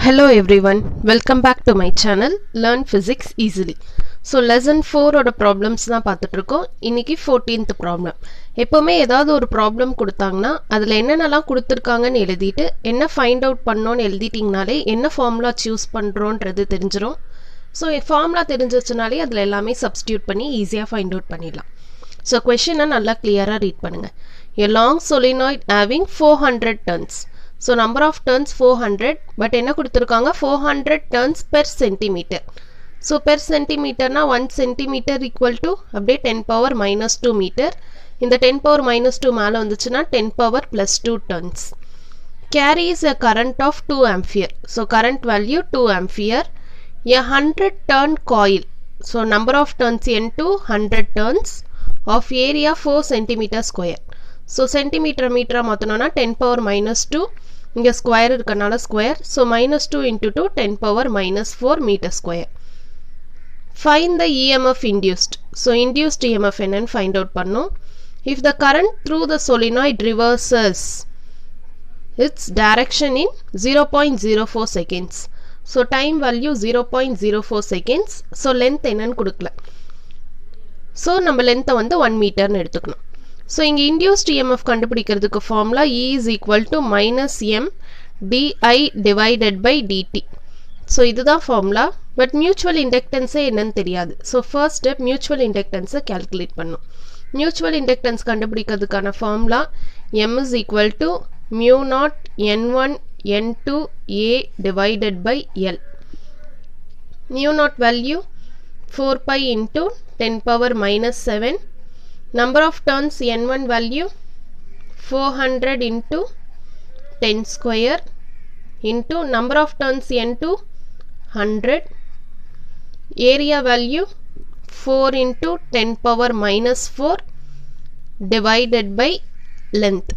Hello everyone, welcome back to my channel Learn Physics Easily. So lesson 4 oda problems தான் பார்த்துட்டு இருக்கோம். இன்னைக்கு 14th problem. எப்பவுமே ஏதாவது ஒரு problem கொடுத்தாங்கன்னா அதுல என்னென்னலாம் கொடுத்திருக்காங்கன்னு எழுதிட்டு என்ன ஃபைண்ட் அவுட் பண்ணனும்னு எழுதிட்டீங்கனாலே என்ன ஃபார்முலா சூஸ் பண்றோம்ன்றது தெரிஞ்சிரும். So ஃபார்முலா தெரிஞ்சிருச்சுனாலே அதுல எல்லாமே சப்ஸ்டிட்யூட் பண்ணி ஈஸியா ஃபைண்ட் அவுட் பண்ணிடலாம். So question-ஐ நல்லா clear-ஆ read பண்ணுங்க. A long solenoid having 400 turns. So number of turns 400 but என்ன கொடுத்திருக்காங்க 400 turns per centimeter. So per centimeter na 1 centimeter equal to அப்படியே 10 power minus 2 meter. இந்த 10 power minus 2 மேல வந்துச்சுனா 10 power plus 2 turns. Carries a current of 2 ampere. So current value 2 ampere. A 100 turn coil. So number of turns into 100 turns of area 4 centimeter square. So centimeter meter மாத்தணும்னா 10 power minus 2 இங்க square இருக்கனால square so minus 2 into 2 10 power minus 4 meter square. Find the EMF induced. So induced EMF என்னன்னு find out பண்ணோம். If the current through the solenoid reverses its direction in 0.04 seconds. So time value 0.04 seconds. So length என்னன்னு கொடுக்கல. So நம்ம length வந்து 1 meter னு எடுத்துக்கணும். So இங்க induced EMF கண்டுபிடிக்கிறதுக்கு formula E is equal to minus M di divided by dt. So இதுதான் formula but mutual inductance என்னன்னு தெரியாது. So first step mutual inductance calculate பண்ணும். Mutual inductance கண்டுபிடிக்கிறதுக்கான formula M is equal to mu naught N1 N2 A divided by L. Mu naught value 4 pi into 10 power minus 7. Number of turns N1 value 400 into 10 square into number of turns N2 100. Area value 4 into 10 power minus 4 divided by length.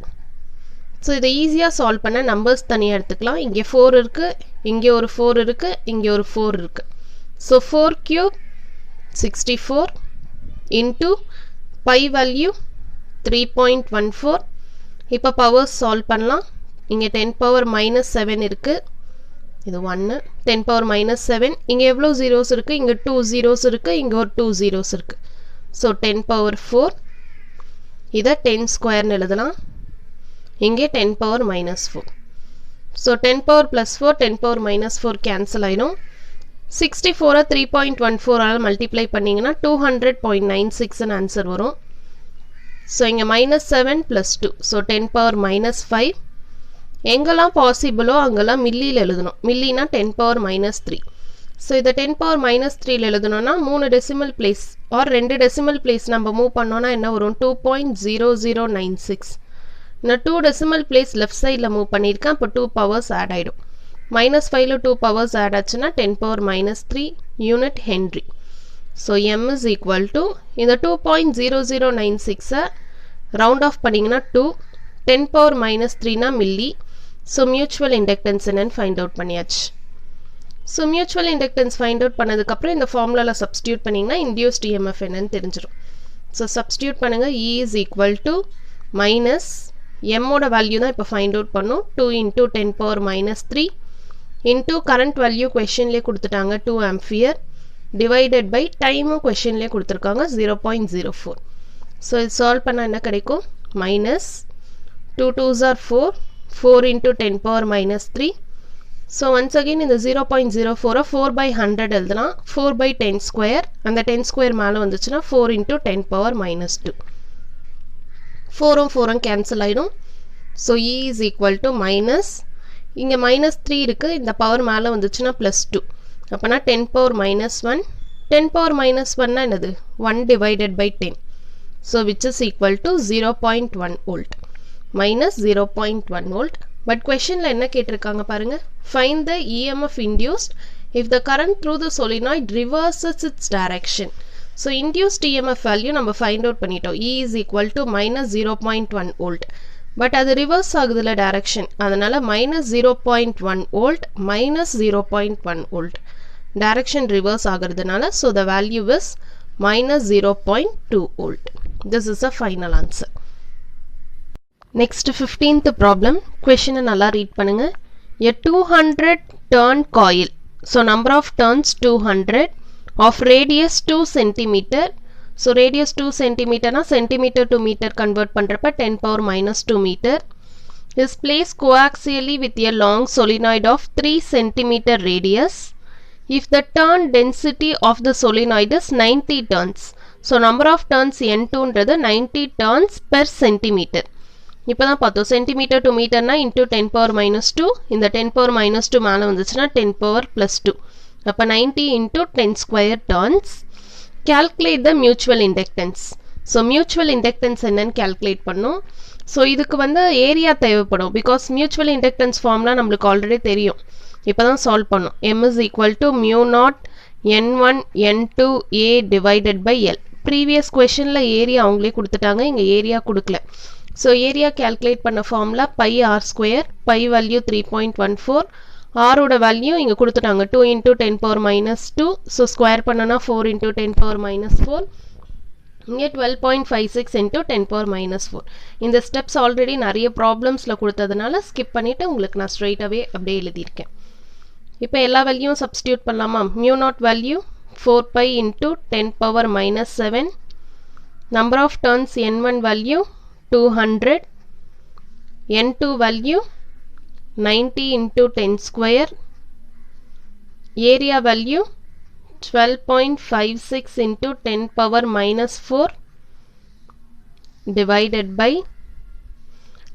So இதை ஈஸியா solve பண்ண numbers தனியா எடுத்துக்கலாம். இங்கே 4 இருக்கு, இங்கே ஒரு 4 இருக்கு, இங்கே ஒரு 4 இருக்கு. So 4 cube 64 into pi value 3.14. இப்போ powers solve பண்ணலாம். இங்க 10 power minus 7 இருக்கு. இது 1 10 power minus 7. இங்க எவ்வளவு zeros இருக்கு? இங்க 2 zeros இருக்கு. இங்க ஒரு 2 zeros இருக்கு. So 10 power 4. இத 10 square னு எழுதலாம். இங்க 10 power minus 4. So 10 power plus 4 10 power minus 4 cancel ஆயிடும். 64 3.14 ஆல் மல்டிப்ளை பண்ணீங்கன்னா 200.96 ன்னு ஆன்சர் வரும். So இங்க minus 7 plus 2. So 10 power minus 5. எங்கெல்லாம் பாசிபிளோ அங்கெல்லாம் மில்லியில் எழுதணும். மில்லினா 10 power minus 3. So இதை 10 power minus 3 எழுதணும்னா 3 decimal place or 2 decimal place நம்ம மூவ் பண்ணோம்னா என்ன வரும் 2.0096. நான் 2 decimal place left sideல மூவ் பண்ணியிருக்கேன். அப்போ 2 powers add ஆயிடும். minus 5ல 2 powers add ஆச்சுன்னா 10 power minus 3 unit Henry. So M is equal to இந்த 2.0096 round off பண்ணீங்கன்னா 2 10 power minus 3 னா milli. So mutual inductance என்னன்னு find out பண்ணியாச்சு. So mutual inductance find out பண்ணதுக்கு அப்புறம் இந்த ஃபார்முலால substitute பண்ணீங்கன்னா induced EMF என்னன்னு தெரிஞ்சிரும். So substitute பண்ணுங்க E is equal to minus M ஓட வேல்யூ தான் இப்போ find out பண்ணோம் 2 into 10 power minus 3 into current value questionலயே கொடுத்துட்டாங்க 2 ampere divided by time questionலயே கொடுத்திருக்காங்க 0.04. So இது solve பண்ணா என்ன கிடைக்கும் minus 2 2s are 4 4 into 10 power minus 3. So once again இந்த 0.04 4 by 100 எழுதலாம் 4 by 10 square அந்த 10 square மேல வந்துச்சுன்னா 4 into 10 power minus 2. 4 4 cancel ஆயிடும். So E is equal to minus இங்க minus 3 இருக்கு இந்த பவர் மேல வந்துச்சுன்னா plus 2. அப்பனா 10 power minus 1 10 power minus 1 னா என்னது 1 divided by 10. So which is equal to 0.1 volt minus 0.1 volt. But questionல என்ன கேட்டிருக்காங்க பாருங்க find the EMF induced if the current through the solenoid reverses its direction. So induced EMF value நம்ம find out பண்ணிட்டோம். E is equal to minus 0.1 volt. But அது reverse ஆகுதுல direction. அதனால minus 0.1 volt minus 0.1 volt. Direction reverse ஆகுறதுனால so the value is minus 0.2 volt. This is the final answer. Next 15th problem. Question நல்லா read பண்ணுங்க. A 200 turn coil. So number of turns 200 of radius 2 centimeter. So radius 2 centimeter na centimeter to meter convert பண்றப்ப 10 power minus 2 meter is placed coaxially with a long solenoid of 3 centimeter radius if the turn density of the solenoid is 90 turns. So number of turns N2 ன்றது 90 turns per centimeter. இப்பதான் பார்த்தோம் centimeter to meter na into 10 power minus 2 இந்த 10 power minus 2 மேல வந்துச்சுனா 10 power plus 2 அப்ப 90 into 10 square turns. Calculate the mutual inductance. So mutual inductance என்னன்னு calculate பண்ணும். So இதுக்கு வந்து ஏரியா தேவைப்படும் because mutual inductance formula நம்மளுக்கு ஆல்ரெடி தெரியும். இப்பதான் சால்வ் பண்ணும். M is equal to mu naught N1 N2 A divided by L. Previous questionல ஏரியா அவங்களே கொடுத்துட்டாங்க, இங்க ஏரியா கொடுக்கல. So area calculate பண்ண formula pi r square, pi value 3.14, r ஓட value இங்க கொடுத்துட்டாங்க 2 into 10 power minus 2, so square பண்ணனா 4 into 10 power minus 4, இங்க 12.56 into 10 power minus 4. இந்த steps already நிறைய problemsல கொடுத்ததுனால skip பண்ணிட்டு உங்களுக்கு நான் straight away அப்படியே எழுதியிருக்கேன். இப்போ எல்லா வேல்யூவும் substitute பண்ணலாமா? mu naught value 4 pi into 10 power minus 7, number of turns n1 value 200, n2 value 90 into 10 square, area value 12.56 into 10 power minus 4 divided by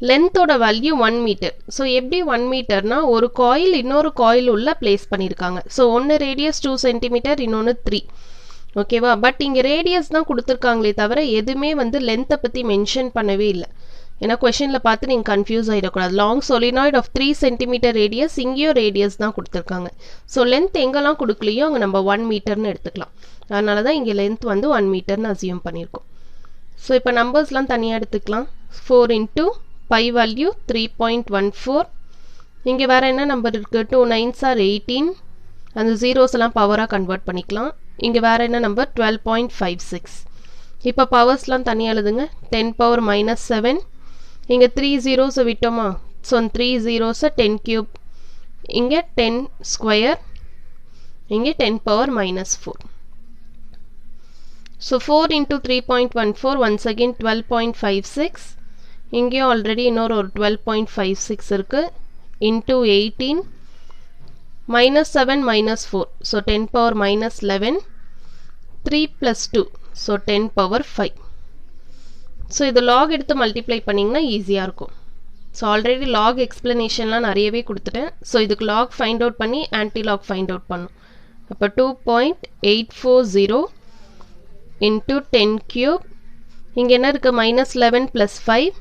length oda value 1 meter. So எப்படி 1 meter na ஒரு coil இன்னொரு coil உள்ள place பண்ணிருக்காங்க. So ஒன்னு radius 2 cm இன்னொன்னு 3. ஓகேவா? But இங்க radius தான் கொடுத்திருக்காங்களே தவிர எதுமே வந்து லென்த் பத்தி மென்ஷன் பண்ணவே இல்ல. ஏனா क्वेश्चनல பார்த்து நீங்க கன்ஃபியூஸ் ஆயிடக்கூடாது. Long solenoid of 3 cm radius இங்கேயும் ரேடியஸ் தான் கொடுத்திருக்காங்க. சோ லென்த் எங்கலாம் கொடுக்கலையோ அங்க நம்ம 1 மீட்டர்னு எடுத்துக்கலாம். அதனால தான் இங்க லென்த் வந்து 1 மீட்டர்னு அஸ்யூம் பண்ணிருக்கோம். சோ இப்போ நம்பர்ஸ்லாம் தனியா எடுத்துக்கலாம். 4 into pi value 3.14. இங்க வேற என்ன நம்பர் இருக்கு? 2 9s are 18. அந்த zeros எல்லாம் பவரா கன்வர்ட் பண்ணிக்கலாம். இங்க வேற என்ன நம்பர்? 12.56. இப்போ பவர்ஸ்லாம் தனியா எழுதுங்க. 10 power minus 7. இங்க 3 zeros விட்டோமா? So 3 zeros 10 cube. இங்க 10 square. இங்க 10 power minus 4. So 4 into 3.14 once again 12.56. இங்க already இன்னொரு 12.56 இருக்கு. Into 18 minus 7 minus 4. So 10 power minus 11. 3 plus 2. So 10 power 5. So இது log எடுத்து multiply பண்ணிங்கன்னா ஈஸியா இருக்கும். So already log explanationலாம் நிறையவே கொடுத்துட்டேன். So இதுக்கு log find out பண்ணி anti-log find out பண்ணும். அப்ப 2.840 into 10 cube. இங்க என்ன இருக்கு? minus 11 plus 5.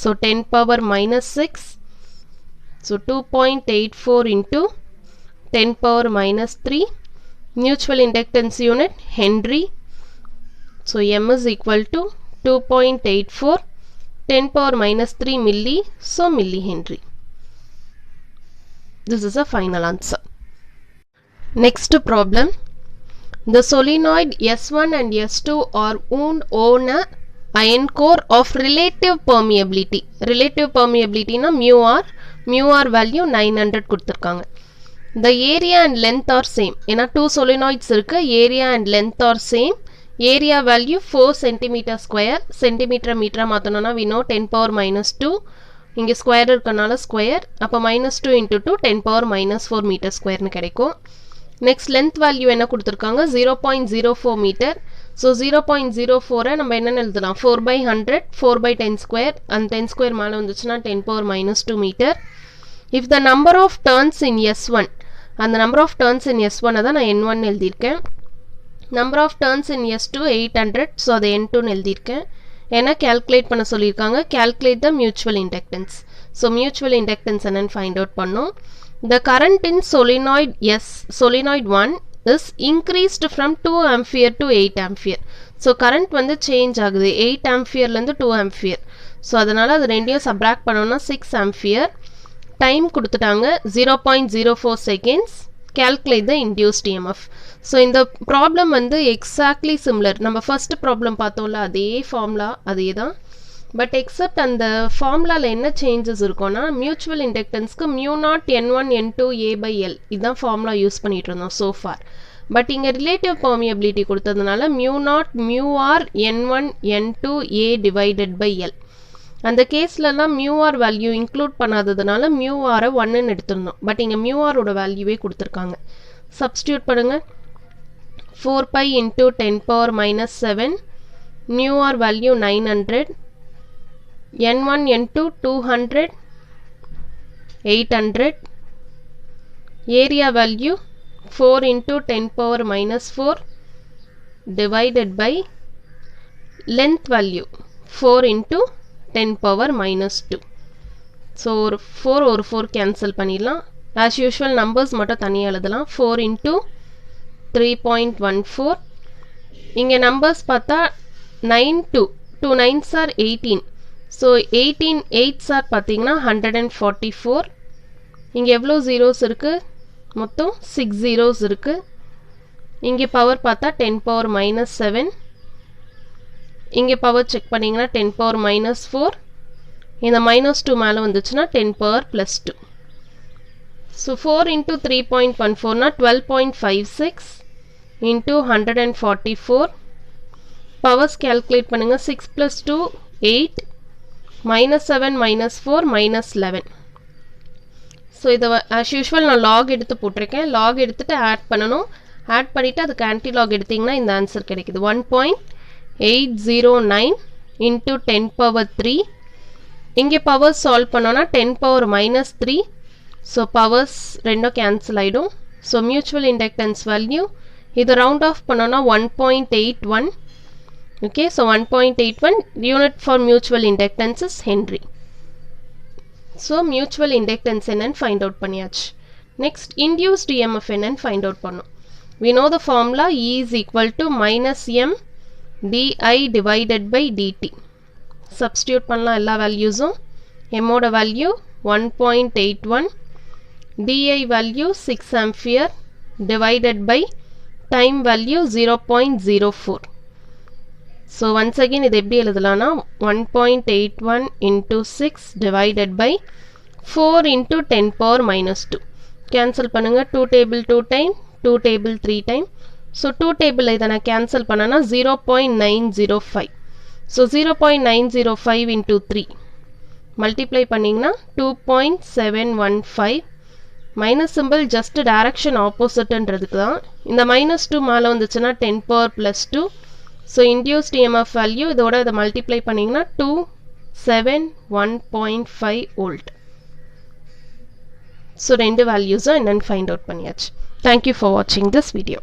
So 10 power minus 6. So 2.84 into 10 power minus 3. Mutual inductance unit Henry. So M is equal to 2.84 10 power minus 3 milli. So millihenry. This is a final answer. Next problem. The solenoid S1 and S2 are wound on a iron core of relative permeability. Relative permeability na mu r value 900 கொடுத்திருக்காங்க. The area and length are same. ஏனா 2 solenoids இருக்கு. Area and length are same. Area value 4 cm square. Centimeter meter மாத்தணும்னா we know 10 power minus 2. இங்க square இருக்கனால square. அப்ப minus 2 into 2 10 power minus 4 meter square னு கிடைக்கும். Next length value என்ன கொடுத்திருக்காங்க? 0.04 meter. So 0.04 நம்ம என்ன எழுதலாம்? 4 by 100, 4 by 10 square. And 10 square மேல வந்துச்சுனா 10 power minus 2 meter. If the number of turns in S1, and the number of turns in S1 அதான் நான் N1 எழுதியிருக்கேன். Number of turns in S2 800, so அதை N2 எழுதியிருக்கேன். ஏன்னா calculate பண்ண சொல்லியிருக்காங்க. Calculate the mutual inductance. So mutual inductance என்னன்னு find out பண்ணோம். The current in solenoid solenoid 1 is increased from 2 ampere to 8 ampere. So current வந்து change ஆகுது. 8 ampere லேந்து 2 ampere. So அதனால அது ரெண்டையும் subtract பண்ணோம்னா 6 ampere. Time கொடுத்துட்டாங்க 0.04 seconds. Calculate the induced EMF. So இந்த problem வந்து exactly similar. நம்ம first problem பார்த்தோம்ல அதே formula அதேதான். பட் எக்ஸப்ட் அந்த ஃபார்முலாவில் என்ன சேஞ்சஸ் இருக்கும்னா மியூச்சுவல் இண்டக்டன்ஸ்க்கு mu naught n1 n2 a by l இதுதான் ஃபார்முலா யூஸ் பண்ணிட்டு இருந்தோம் so far. பட் இங்கே ரிலேட்டிவ் பெர்மியபிலிட்டி கொடுத்ததுனால mu naught mu r n1 n2 a divided by l. அந்த கேஸ்லலாம் மியூ ஆர் வேல்யூ இன்க்ளூட் பண்ணாததுனால மியூ ஆரை 1ன்னு எடுத்திருந்தோம். பட் இங்கே மியூ ஆரோட வேல்யூவே கொடுத்துருக்காங்க. சப்ஸ்டியூட் பண்ணுங்க. 4 pi into 10 power minus 7 mu r value 900 n1 n2 200 800 area value 4 into 10 power minus 4 divided by length value 4 into 10 power minus 2. So 4 or 4 cancel பண்ணிடலாம். As usual numbers மட்டும் தனியா எழுதலாம். 4 into 3.14. இங்கே numbers பார்த்தா 9 2 2 9s are 18. So 18 8s are பார்த்தீங்கன்னா 144. இங்கே எவ்வளோ zeros இருக்கு? மொத்தம் 6 zeros இருக்கு. இங்கே power பார்த்தா 10 power minus 7. இங்கே power check பண்ணிங்கன்னா 10 power minus 4. இந்த minus 2 மேலே வந்துச்சுன்னா 10 power plus 2. So 4 into 3.14 na 12.56 into 144. Powers calculate பண்ணுங்க. 6 plus 2 8 minus 7 minus 4 minus 11. So இதை as usual நான் log எடுத்து போட்டிருக்கேன். log எடுத்துட்டு add பண்ணணும். add பண்ணிட்டு அதுக்கு anti log எடுத்தீங்கன்னா இந்த ஆன்சர் கிடைக்குது. 1.809 into 10 power 3. இங்கே powers solve பண்ணோன்னா 10 power minus 3. So powers ரெண்டும் cancel ஆயிடும். So mutual inductance value இது round off பண்ணோன்னா 1.81. Okay, so 1.81 unit for mutual inductance is Henry. So mutual inductance என்னன்னு find out பண்ணியாச்சு. Next induced EMF என்னன்னு find out பண்ணோம். We know the formula E is equal to minus M di divided by dt. Substitute பண்ணலாம் எல்லா valuesம். M ஓட value 1.81. di value 6 ampere divided by time value 0.04. So once again இது எப்படி எழுதலாம்னா 1.81 into 6 divided by 4 into 10 power minus 2. cancel பண்ணுங்க. 2 table 2 time 2 table 3 time. So 2 table இதை நான் cancel பண்ணனா 0.905. So 0.905 into 3 multiply பண்ணிங்கன்னா 2.715. minus symbol just direction opposite ன்றதுக்கு தான். இந்த minus 2 மேலே வந்துச்சுன்னா 10 power plus 2. So induced EMF value இதோட இதை multiply பண்ணிங்கன்னா 271.5 volt. So ரெண்டு values என்னன்னு find out பண்ணியாச்சு. Thank you for watching this video.